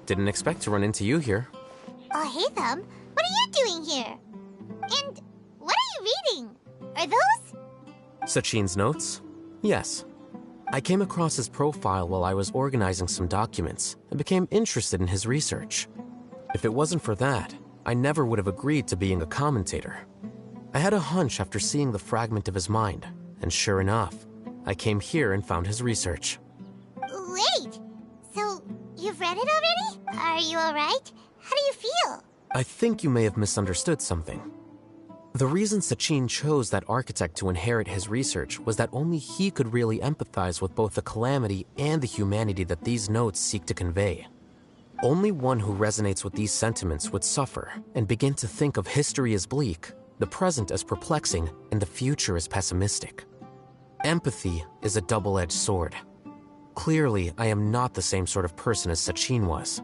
Didn't expect to run into you here. Oh, hey, Thumb. What are you doing here? And what are you reading? Are those? Sachin's notes? Yes. I came across his profile while I was organizing some documents and became interested in his research. If it wasn't for that, I never would have agreed to being a commentator. I had a hunch after seeing the fragment of his mind, and sure enough, I came here and found his research. Wait! So, you've read it already? Are you alright? How do you feel? I think you may have misunderstood something. The reason Sachin chose that architect to inherit his research was that only he could really empathize with both the calamity and the humanity that these notes seek to convey. Only one who resonates with these sentiments would suffer and begin to think of history as bleak, the present as perplexing, and the future as pessimistic. Empathy is a double-edged sword. Clearly, I am not the same sort of person as Sachin was.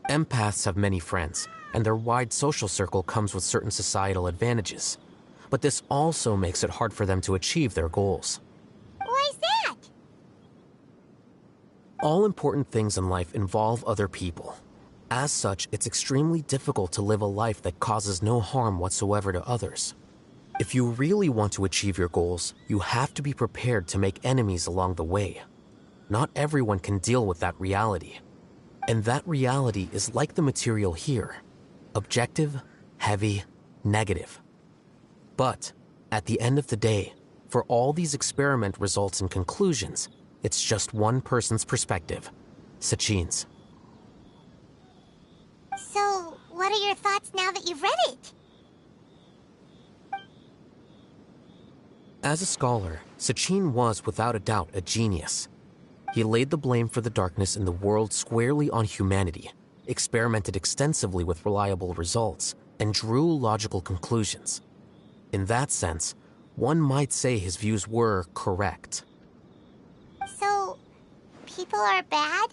Empaths have many friends, and their wide social circle comes with certain societal advantages. But this also makes it hard for them to achieve their goals. Why is that? All important things in life involve other people. As such, it's extremely difficult to live a life that causes no harm whatsoever to others. If you really want to achieve your goals, you have to be prepared to make enemies along the way. Not everyone can deal with that reality. And that reality is like the material here. Objective, heavy, negative. But, at the end of the day, for all these experiment results and conclusions, it's just one person's perspective, Sachin's. So, what are your thoughts now that you've read it? As a scholar, Sachin was without a doubt a genius. He laid the blame for the darkness in the world squarely on humanity, experimented extensively with reliable results, and drew logical conclusions. In that sense, one might say his views were correct. So, people are bad?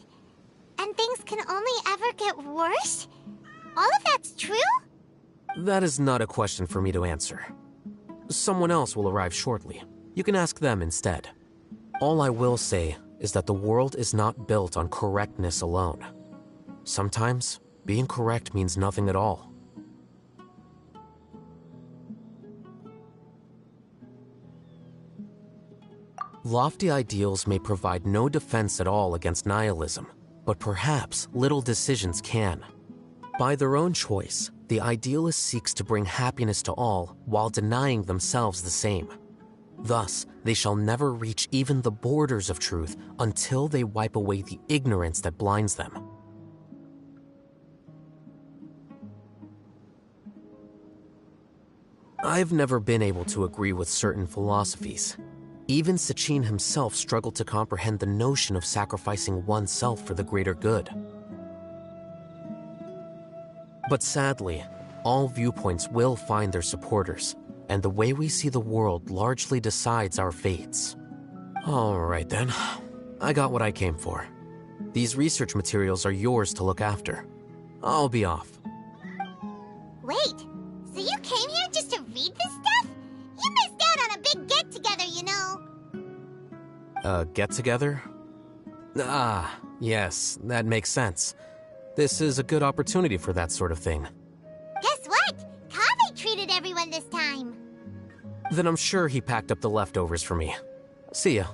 And things can only ever get worse? All of that's true? That is not a question for me to answer. Someone else will arrive shortly. You can ask them instead. All I will say is that the world is not built on correctness alone. Sometimes, being correct means nothing at all. Lofty ideals may provide no defense at all against nihilism, but perhaps little decisions can. By their own choice, the idealist seeks to bring happiness to all while denying themselves the same. Thus, they shall never reach even the borders of truth until they wipe away the ignorance that blinds them. I've never been able to agree with certain philosophies. Even Sachin himself struggled to comprehend the notion of sacrificing oneself for the greater good. But sadly, all viewpoints will find their supporters, and the way we see the world largely decides our fates. All right then, I got what I came for. These research materials are yours to look after. I'll be off. Wait, so you came here just to read this stuff? You missed out on a big get-together, you know. A get-together? Ah, yes, that makes sense. This is a good opportunity for that sort of thing. Guess what? Kaveh treated everyone this time. Then I'm sure he packed up the leftovers for me. See ya.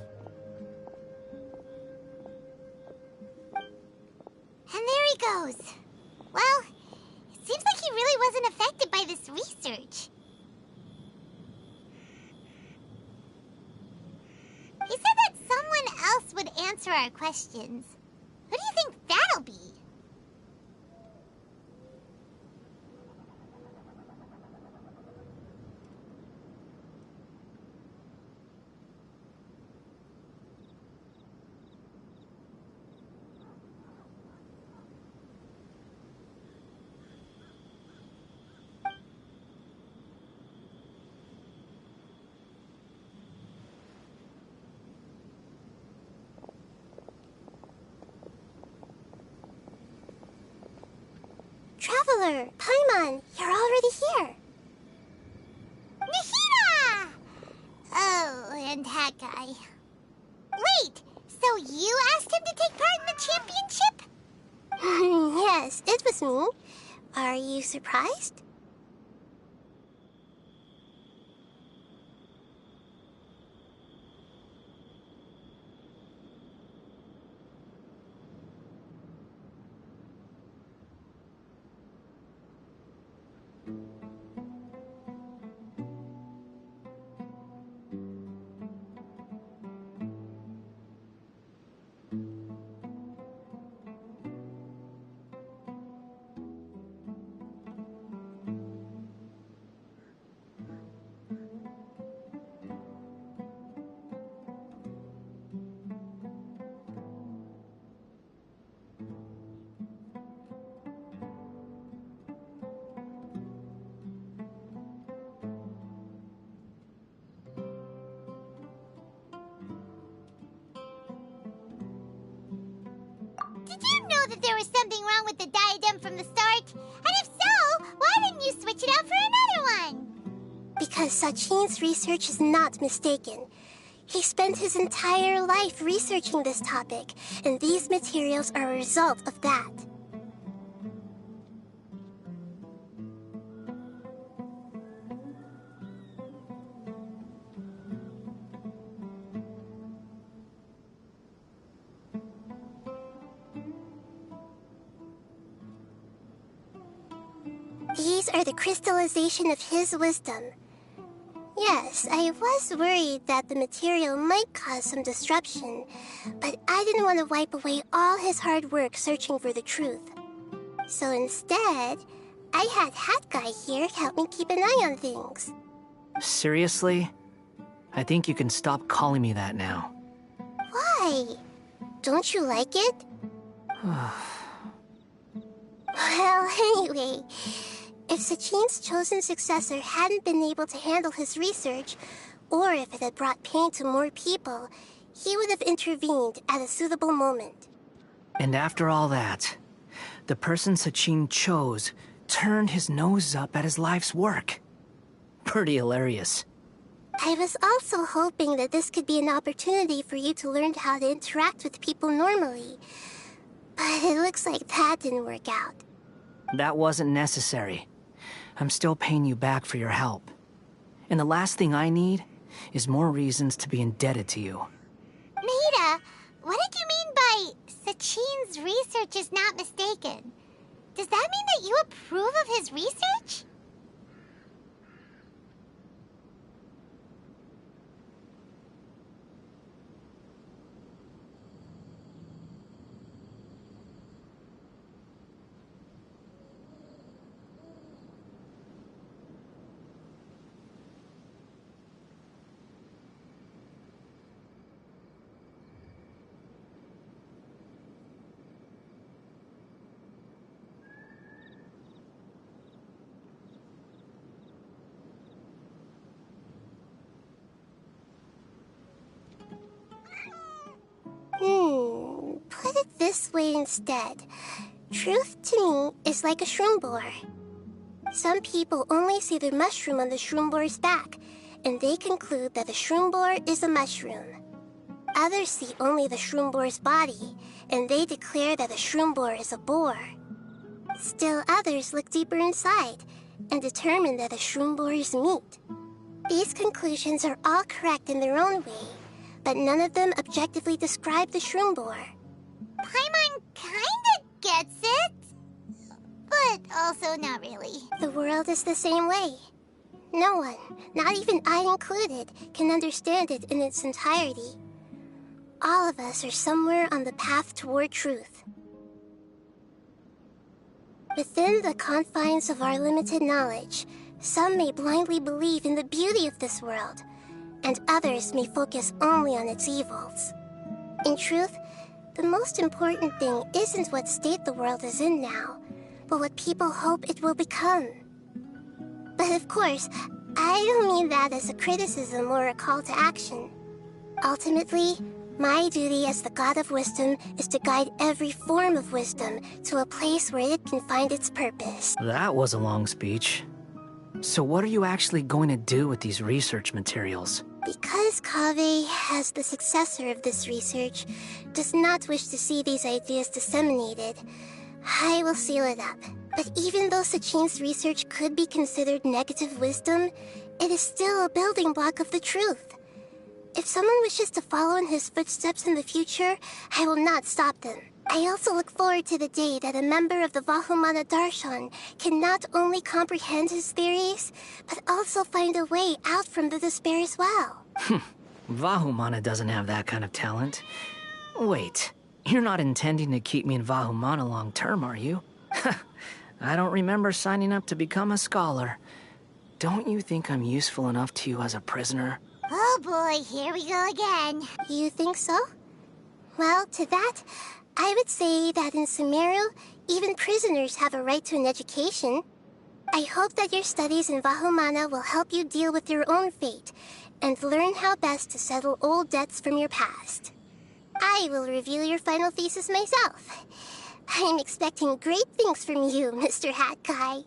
And there he goes. Well, it seems like he really wasn't affected by this research. He said that someone else would answer our questions. Who do you think that'll be? traveler! Paimon, you're already here! Nahida! Oh, and that guy. Wait, so you asked him to take part in the championship? Yes, it was me. Are you surprised? Did you know that there was something wrong with the diadem from the start? And if so, why didn't you switch it out for another one? Because Sachin's research is not mistaken. He spent his entire life researching this topic, and these materials are a result of that. These are the crystallization of his wisdom. Yes, I was worried that the material might cause some disruption, but I didn't want to wipe away all his hard work searching for the truth. So instead, I had Hat Guy here help me keep an eye on things. Seriously? I think you can stop calling me that now. Why? Don't you like it? Well, anyway, if Sachin's chosen successor hadn't been able to handle his research, or if it had brought pain to more people, he would have intervened at a suitable moment. And after all that, the person Sachin chose turned his nose up at his life's work. Pretty hilarious. I was also hoping that this could be an opportunity for you to learn how to interact with people normally. But it looks like that didn't work out. That wasn't necessary. I'm still paying you back for your help. And the last thing I need is more reasons to be indebted to you. Nahida, what did you mean by Sachin's research is not mistaken? Does that mean that you approve of his research? Put it this way instead. Truth to me is like a shroom boar. Some people only see the mushroom on the shroom boar's back, and they conclude that the shroom boar is a mushroom. Others see only the shroom boar's body, and they declare that the shroom boar is a boar. Still others look deeper inside, and determine that the shroom boar is meat. These conclusions are all correct in their own way, but none of them objectively describe the shroom boar. Paimon kinda gets it, but also not really. The world is the same way. No one, not even I included, can understand it in its entirety. All of us are somewhere on the path toward truth. Within the confines of our limited knowledge, some may blindly believe in the beauty of this world, and others may focus only on its evils. In truth, the most important thing isn't what state the world is in now, but what people hope it will become. But of course, I don't mean that as a criticism or a call to action. Ultimately, My duty as the God of Wisdom is to guide every form of wisdom to a place where it can find its purpose. That was a long speech. So what are you actually going to do with these research materials? Because Kaveh, as the successor of this research, does not wish to see these ideas disseminated, I will seal it up. But even though Sachin's research could be considered negative wisdom, it is still a building block of the truth. If someone wishes to follow in his footsteps in the future, I will not stop them. I also look forward to the day that a member of the Vahumana Darshan can not only comprehend his theories, but also find a way out from the despair as well. Vahumana doesn't have that kind of talent. Wait, you're not intending to keep me in Vahumana long term, are you? I don't remember signing up to become a scholar. Don't you think I'm useful enough to you as a prisoner? Oh boy, here we go again. You think so? Well, to that, I would say that in Sumeru, even prisoners have a right to an education. I hope that your studies in Vahumana will help you deal with your own fate and learn how best to settle old debts from your past. I will review your final thesis myself. I'm expecting great things from you, Mr. Hat Guy.